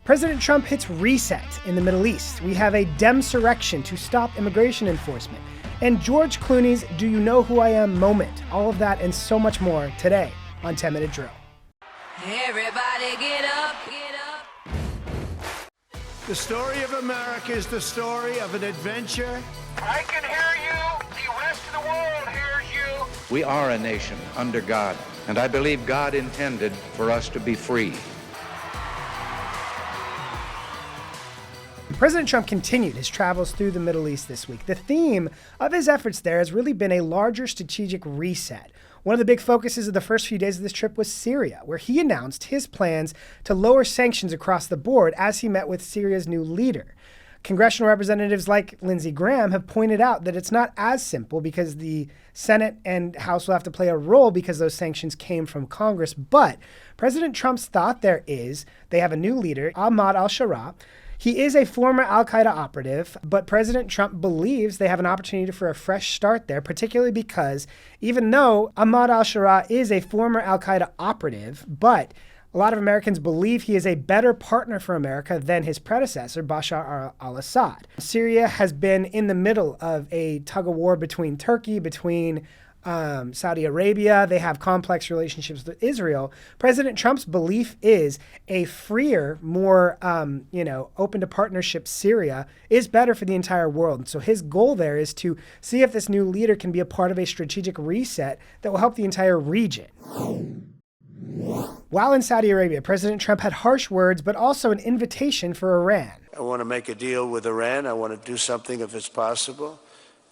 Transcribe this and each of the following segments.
President Trump hits reset in the Middle East. We have a Demsurrection to stop immigration enforcement. And George Clooney's Do You Know Who I Am moment. All of that and so much more today on 10 Minute Drill. Everybody get up, get up. The story of America is the story of an adventure. I can hear you. The rest of the world hears you. We are a nation under God, and I believe God intended for us to be free. President Trump continued his travels through the Middle East this week. The theme of his efforts there has really been a larger strategic reset. One of the big focuses of the first few days of this trip was Syria, where he announced his plans to lower sanctions across the board as he met with Syria's new leader. Congressional representatives like Lindsey Graham have pointed out that it's not as simple because the Senate and House will have to play a role because those sanctions came from Congress. But President Trump's thought there is they have a new leader, Ahmad al-Sharaa. He is a former al-Qaeda operative, but President Trump believes they have an opportunity for a fresh start there, particularly because even though Ahmad al-Sharaa is a former al-Qaeda operative, but a lot of Americans believe he is a better partner for America than his predecessor, Bashar al-Assad. Syria has been in the middle of a tug-of-war between Turkey, between Saudi Arabia. They have complex relationships with Israel. President Trump's belief is a freer, more, open to partnership Syria is better for the entire world. So his goal there is to see if this new leader can be a part of a strategic reset that will help the entire region. While in Saudi Arabia, President Trump had harsh words, but also an invitation for Iran. I want to make a deal with Iran. I want to do something if it's possible.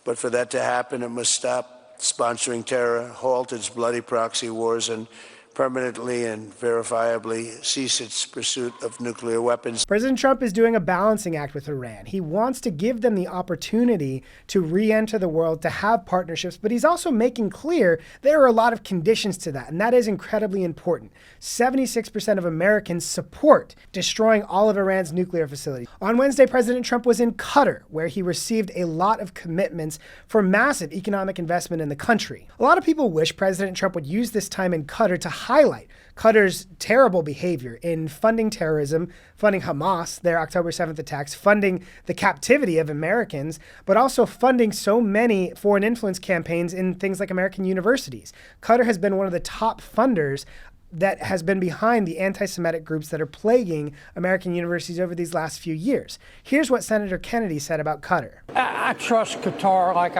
But for that to happen, it must stop sponsoring terror, halt its bloody proxy wars, and permanently and verifiably cease its pursuit of nuclear weapons. President Trump is doing a balancing act with Iran. He wants to give them the opportunity to re-enter the world, to have partnerships, but he's also making clear there are a lot of conditions to that, and that is incredibly important. 76% of Americans support destroying all of Iran's nuclear facilities. On Wednesday, President Trump was in Qatar, where he received a lot of commitments for massive economic investment in the country. A lot of people wish President Trump would use this time in Qatar to highlight Qatar's terrible behavior in funding terrorism, funding Hamas, their October 7th attacks, funding the captivity of Americans, but also funding so many foreign influence campaigns in things like American universities. Qatar has been one of the top funders that has been behind the anti-Semitic groups that are plaguing American universities over these last few years. Here's what Senator Kennedy said about Qatar. I trust Qatar like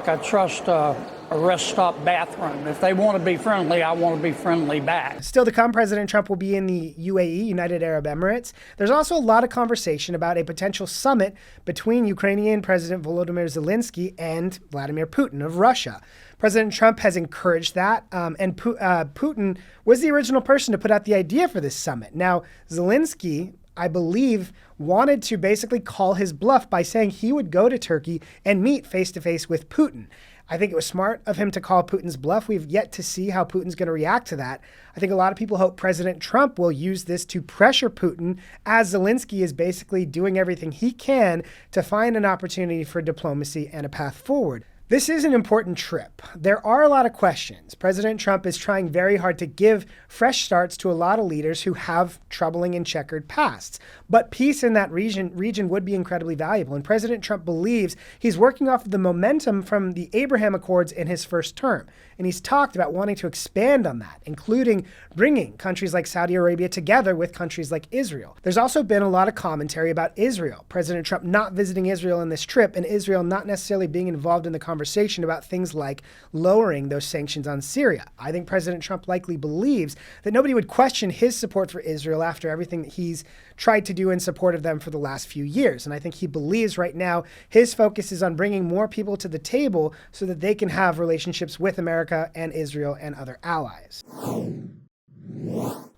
I trust a rest stop bathroom. If they want to be friendly, I want to be friendly back. Still to come, President Trump will be in the UAE, United Arab Emirates. There's also a lot of conversation about a potential summit between Ukrainian President Volodymyr Zelensky and Vladimir Putin of Russia. President Trump has encouraged that, and Putin was the original person to put out the idea for this summit. Now, Zelensky, I believe, wanted to basically call his bluff by saying he would go to Turkey and meet face-to-face with Putin. I think it was smart of him to call Putin's bluff. We've yet to see how Putin's going to react to that. I think a lot of people hope President Trump will use this to pressure Putin, as Zelensky is basically doing everything he can to find an opportunity for diplomacy and a path forward. This is an important trip. There are a lot of questions. President Trump is trying very hard to give fresh starts to a lot of leaders who have troubling and checkered pasts. But peace in that region would be incredibly valuable. And President Trump believes he's working off of the momentum from the Abraham Accords in his first term. And he's talked about wanting to expand on that, including bringing countries like Saudi Arabia together with countries like Israel. There's also been a lot of commentary about Israel. President Trump not visiting Israel in this trip, and Israel not necessarily being involved in the conversation about things like lowering those sanctions on Syria. I think President Trump likely believes that nobody would question his support for Israel after everything that he's tried to do in support of them for the last few years. And I think he believes right now his focus is on bringing more people to the table so that they can have relationships with America and Israel and other allies.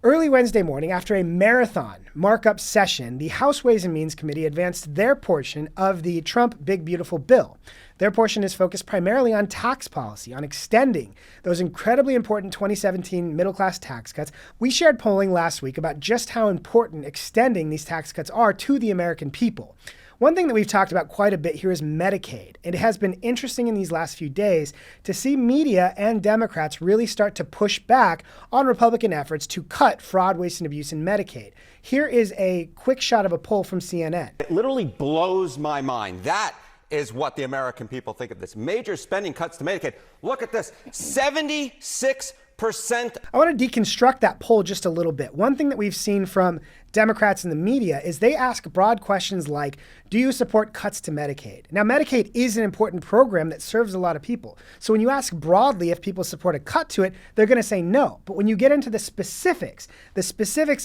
Early Wednesday morning, after a marathon markup session, the House Ways and Means Committee advanced their portion of the Trump Big Beautiful Bill. Their portion is focused primarily on tax policy, on extending those incredibly important 2017 middle-class tax cuts. We shared polling last week about just how important extending these tax cuts are to the American people. One thing that we've talked about quite a bit here is Medicaid. It has been interesting in these last few days to see media and Democrats really start to push back on Republican efforts to cut fraud, waste, and abuse in Medicaid. Here is a quick shot of a poll from CNN. It literally blows my mind. That is what the American people think of this. Major spending cuts to Medicaid. Look at this, 76%. I want to deconstruct that poll just a little bit. One thing that we've seen from Democrats in the media is they ask broad questions like, do you support cuts to Medicaid? Now, Medicaid is an important program that serves a lot of people. So when you ask broadly if people support a cut to it, they're going to say no. But when you get into the specifics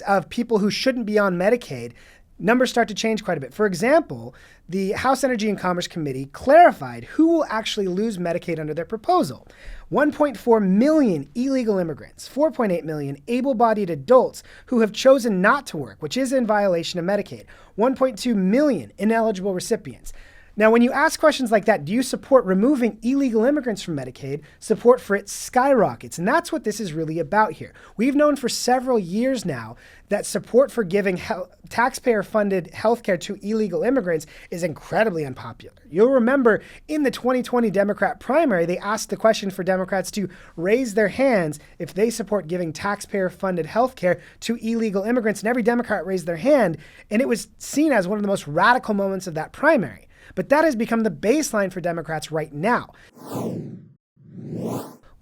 of people who shouldn't be on Medicaid, numbers start to change quite a bit. For example, the House Energy and Commerce Committee clarified who will actually lose Medicaid under their proposal. 1.4 million illegal immigrants, 4.8 million able-bodied adults who have chosen not to work, which is in violation of Medicaid, 1.2 million ineligible recipients. Now, when you ask questions like that, do you support removing illegal immigrants from Medicaid? Support for it skyrockets. And that's what this is really about here. We've known for several years now that support for giving taxpayer-funded healthcare to illegal immigrants is incredibly unpopular. You'll remember in the 2020 Democrat primary, they asked the question for Democrats to raise their hands if they support giving taxpayer-funded healthcare to illegal immigrants. And every Democrat raised their hand, and it was seen as one of the most radical moments of that primary. But that has become the baseline for Democrats right now. One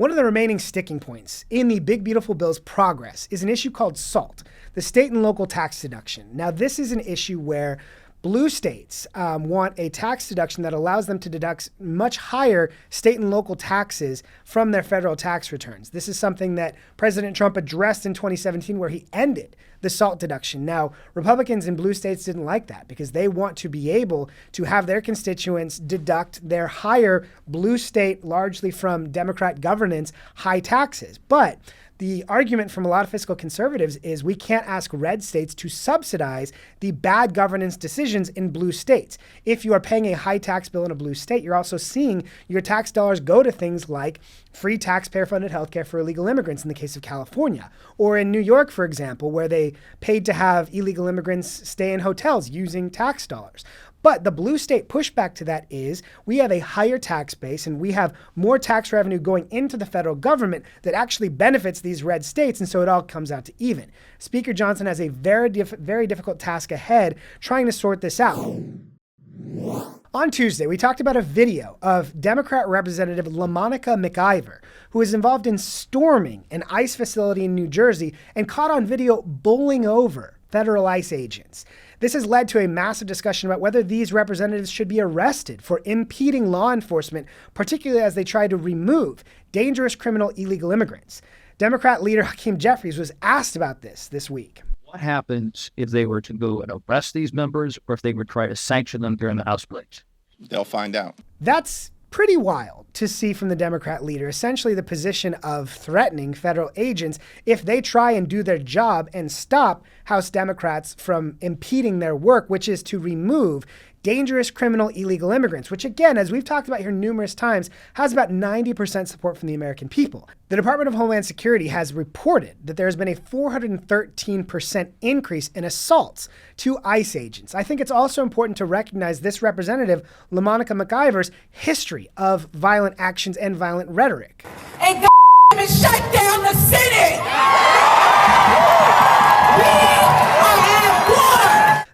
of the remaining sticking points in the Big Beautiful Bill's progress is an issue called SALT, the state and local tax deduction. Now, this is an issue where blue states want a tax deduction that allows them to deduct much higher state and local taxes from their federal tax returns. This is something that President Trump addressed in 2017, where he ended the SALT deduction. Now, Republicans in blue states didn't like that because they want to be able to have their constituents deduct their higher blue state, largely from Democrat governance, high taxes. But the argument from a lot of fiscal conservatives is we can't ask red states to subsidize the bad governance decisions in blue states. If you are paying a high tax bill in a blue state, you're also seeing your tax dollars go to things like free taxpayer-funded healthcare for illegal immigrants in the case of California, or in New York, for example, where they paid to have illegal immigrants stay in hotels using tax dollars. But the blue state pushback to that is we have a higher tax base and we have more tax revenue going into the federal government that actually benefits these red states, and so it all comes out to even. Speaker Johnson has a very difficult task ahead trying to sort this out. On Tuesday, we talked about a video of Democrat Representative LaMonica McIver, who was involved in storming an ICE facility in New Jersey and caught on video bowling over federal ICE agents. This has led to a massive discussion about whether these representatives should be arrested for impeding law enforcement, particularly as they try to remove dangerous criminal illegal immigrants. Democrat leader Hakeem Jeffries was asked about this week. What happens if they were to go and arrest these members, or if they would try to sanction them during the House blitz? They'll find out. That's pretty wild to see from the Democrat leader, essentially the position of threatening federal agents if they try and do their job and stop House Democrats from impeding their work, which is to remove dangerous criminal illegal immigrants, which again, as we've talked about here numerous times, has about 90% support from the American people. The Department of Homeland Security has reported that there has been a 413% increase in assaults to ICE agents. I think it's also important to recognize this representative, LaMonica McIver's history of violent actions and violent rhetoric. And shut down the city!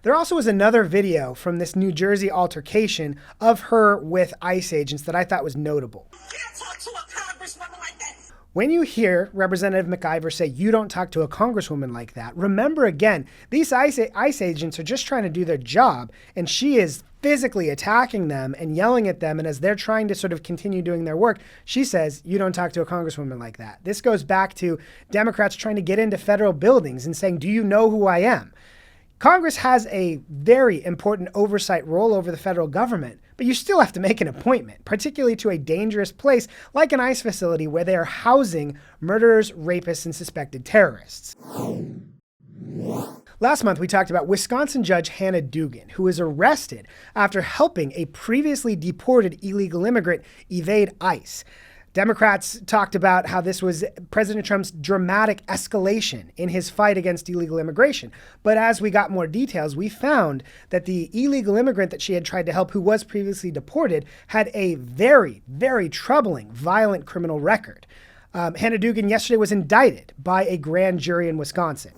There also was another video from this New Jersey altercation of her with ICE agents that I thought was notable. Can't talk to a congresswoman like that. When you hear Representative McIver say you don't talk to a congresswoman like that, remember again, these ICE agents are just trying to do their job, and she is physically attacking them and yelling at them, and as they're trying to sort of continue doing their work, she says, you don't talk to a congresswoman like that. This goes back to Democrats trying to get into federal buildings and saying, do you know who I am? Congress has a very important oversight role over the federal government, but you still have to make an appointment, particularly to a dangerous place like an ICE facility where they are housing murderers, rapists, and suspected terrorists. Last month, we talked about Wisconsin Judge Hannah Dugan, who was arrested after helping a previously deported illegal immigrant evade ICE. Democrats talked about how this was President Trump's dramatic escalation in his fight against illegal immigration. But as we got more details, we found that the illegal immigrant that she had tried to help, who was previously deported, had a very, very troubling, violent criminal record. Hannah Dugan yesterday was indicted by a grand jury in Wisconsin.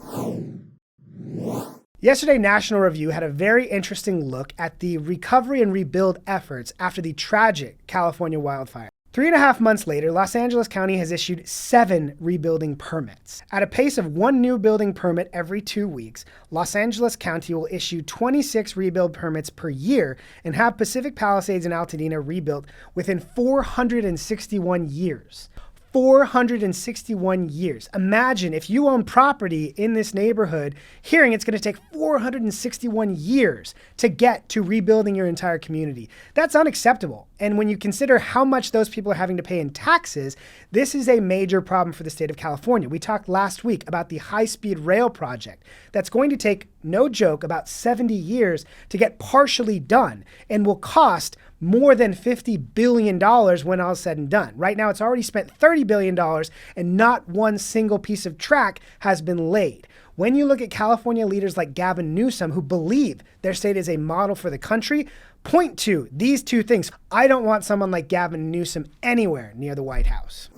Yesterday, National Review had a very interesting look at the recovery and rebuild efforts after the tragic California wildfire. 3.5 months later, Los Angeles County has issued 7 rebuilding permits. At a pace of 1 new building permit every 2 weeks, Los Angeles County will issue 26 rebuild permits per year and have Pacific Palisades and Altadena rebuilt within 461 years. 461 years. Imagine if you own property in this neighborhood, hearing it's going to take 461 years to get to rebuilding your entire community. That's unacceptable. And when you consider how much those people are having to pay in taxes, this is a major problem for the state of California. We talked last week about the high-speed rail project that's going to take, no joke, about 70 years to get partially done and will cost more than $50 billion when all is said and done. Right now, it's already spent $30 billion and not one single piece of track has been laid. When you look at California leaders like Gavin Newsom, who believe their state is a model for the country, point to these 2 things. I don't want someone like Gavin Newsom anywhere near the White House.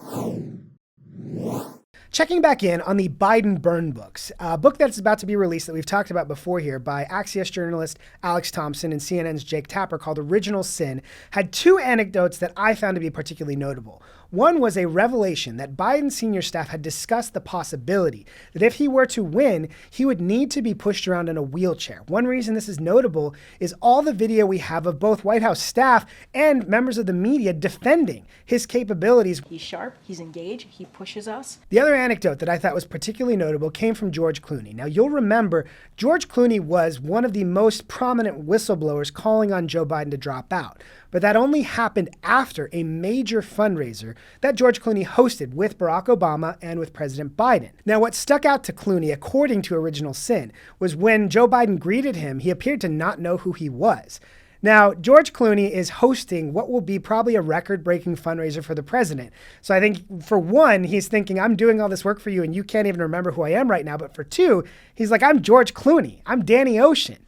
Checking back in on the Biden burn books, a book that's about to be released that we've talked about before here by Axios journalist Alex Thompson and CNN's Jake Tapper, called Original Sin, had 2 anecdotes that I found to be particularly notable. One was a revelation that Biden's senior staff had discussed the possibility that if he were to win, he would need to be pushed around in a wheelchair. One reason this is notable is all the video we have of both White House staff and members of the media defending his capabilities. He's sharp, he's engaged, he pushes us. The other anecdote that I thought was particularly notable came from George Clooney. Now, you'll remember George Clooney was one of the most prominent whistleblowers calling on Joe Biden to drop out. But that only happened after a major fundraiser that George Clooney hosted with Barack Obama and with President Biden. Now, what stuck out to Clooney, according to Original Sin, was when Joe Biden greeted him, he appeared to not know who he was. Now, George Clooney is hosting what will be probably a record-breaking fundraiser for the president. So I think, for one, he's thinking, I'm doing all this work for you and you can't even remember who I am right now. But for 2, he's like, I'm George Clooney. I'm Danny Ocean.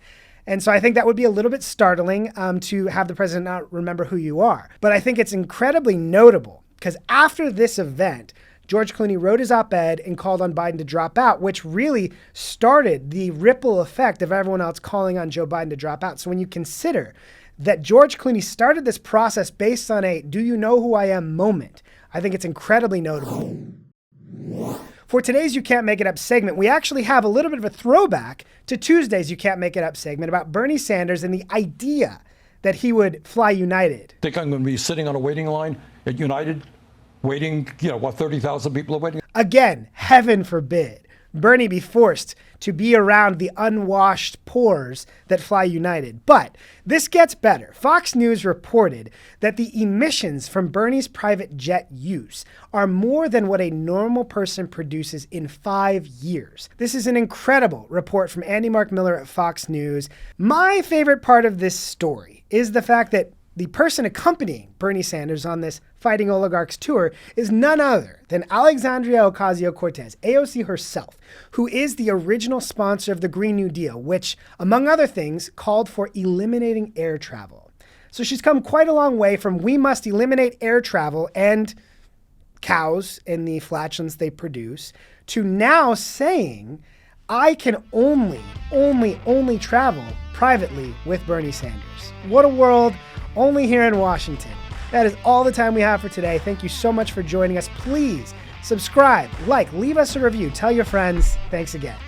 And so I think that would be a little bit startling to have the president not remember who you are. But I think it's incredibly notable because after this event, George Clooney wrote his op-ed and called on Biden to drop out, which really started the ripple effect of everyone else calling on Joe Biden to drop out. So when you consider that George Clooney started this process based on a do you know who I am moment, I think it's incredibly notable. For today's You Can't Make It Up segment, we actually have a little bit of a throwback to Tuesday's You Can't Make It Up segment about Bernie Sanders and the idea that he would fly United. I think I'm going to be sitting on a waiting line at United, waiting, 30,000 people are waiting. Again, heaven forbid Bernie be forced to be around the unwashed pores that fly United. But this gets better. Fox News reported that the emissions from Bernie's private jet use are more than what a normal person produces in 5 years. This is an incredible report from Andy Mark Miller at Fox News. My favorite part of this story is the fact that the person accompanying Bernie Sanders on this Fighting Oligarchs tour is none other than Alexandria Ocasio-Cortez, AOC herself, who is the original sponsor of the Green New Deal, which, among other things, called for eliminating air travel. So she's come quite a long way from we must eliminate air travel and cows and the flatulence they produce to now saying I can only travel privately with Bernie Sanders. What a world, only here in Washington. That is all the time we have for today. Thank you so much for joining us. Please subscribe, leave us a review, tell your friends. Thanks again.